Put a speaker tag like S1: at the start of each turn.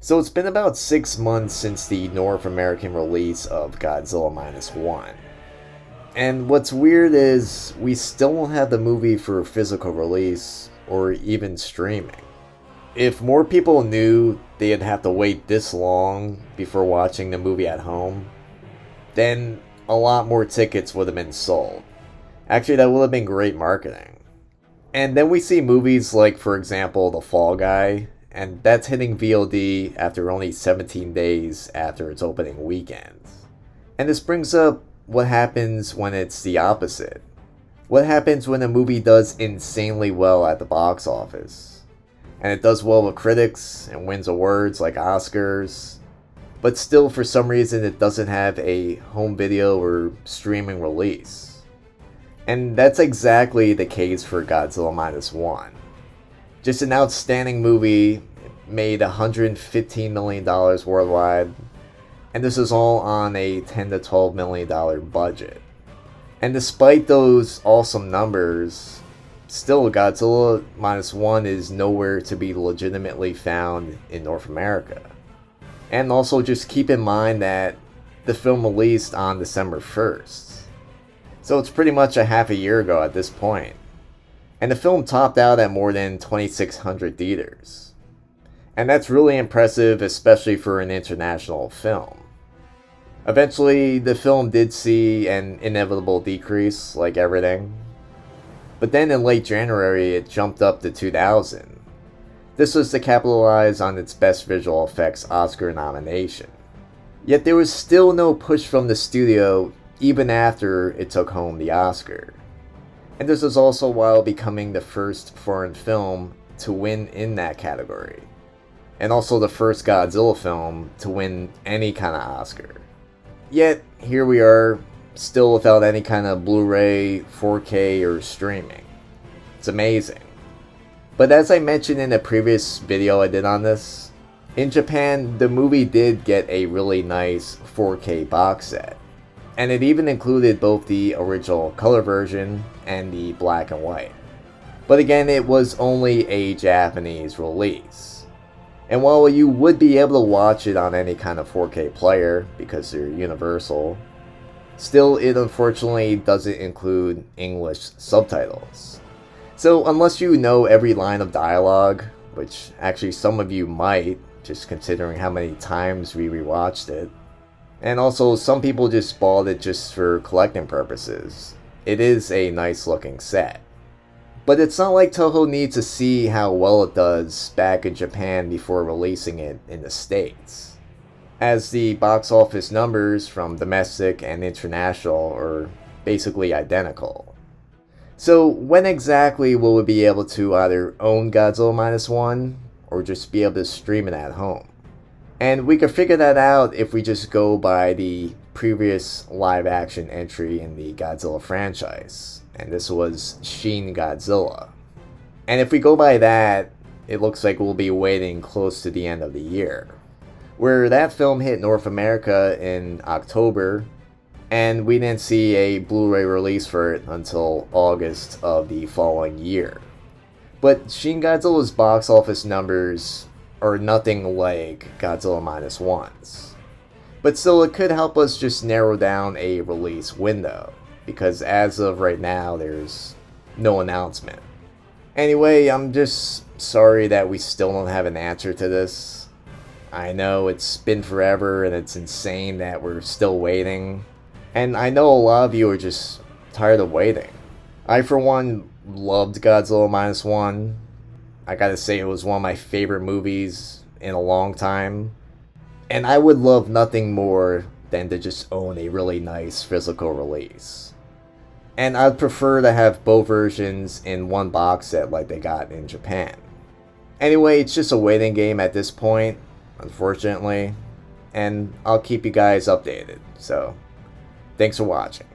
S1: So it's been about 6 months since the North American release of Godzilla Minus 1. And what's weird is we still don't have the movie for physical release or even streaming. If more people knew they'd have to wait this long before watching the movie at home, then a lot more tickets would have been sold. Actually, that would have been great marketing. And then we see movies like, for example, The Fall Guy, and that's hitting VOD after only 17 days after its opening weekend. And this brings up what happens when it's the opposite. What happens when a movie does insanely well at the box office? And it does well with critics and wins awards like Oscars, but still for some reason it doesn't have a home video or streaming release. And that's exactly the case for Godzilla Minus 1. Just an outstanding movie, made $115 million worldwide, and this is all on a $10 to $12 million budget. And despite those awesome numbers, still Godzilla Minus 1 is nowhere to be legitimately found in North America. And also just keep in mind that the film released on December 1st. So it's pretty much a half a year ago at this point. And the film topped out at more than 2,600 theaters. And that's really impressive, especially for an international film. Eventually, the film did see an inevitable decrease, like everything. But then in late January, it jumped up to 2,000. This was to capitalize on its Best Visual Effects Oscar nomination. Yet there was still no push from the studio, even after it took home the Oscar. And this was also while becoming the first foreign film to win in that category. And also the first Godzilla film to win any kind of Oscar. Yet, here we are, still without any kind of Blu-ray, 4K, or streaming. It's amazing. But as I mentioned in a previous video I did on this, in Japan, the movie did get a really nice 4K box set. And it even included both the original color version and the black and white. But again, it was only a Japanese release. And while you would be able to watch it on any kind of 4K player, because they're universal, still it unfortunately doesn't include English subtitles. So unless you know every line of dialogue, which actually some of you might, just considering how many times we rewatched it, and also some people just bought it just for collecting purposes, it is a nice looking set. But it's not like Toho needs to see how well it does back in Japan before releasing it in the States, as the box office numbers from domestic and international are basically identical. So when exactly will we be able to either own Godzilla Minus 1 or just be able to stream it at home? And we could figure that out if we just go by the previous live action entry in the Godzilla franchise. And this was Shin Godzilla. And if we go by that, it looks like we'll be waiting close to the end of the year. Where that film hit North America in October, and we didn't see a Blu-ray release for it until August of the following year. But Shin Godzilla's box office numbers are nothing like Godzilla Minus 1's. But still, it could help us just narrow down a release window, because as of right now, there's no announcement. Anyway, I'm just sorry that we still don't have an answer to this. I know it's been forever and it's insane that we're still waiting. And I know a lot of you are just tired of waiting. I, for one, loved Godzilla Minus 1. I gotta say, it was one of my favorite movies in a long time. And I would love nothing more than to just own a really nice physical release. And I'd prefer to have both versions in one box set like they got in Japan. Anyway, it's just a waiting game at this point, unfortunately. And I'll keep you guys updated. So, thanks for watching.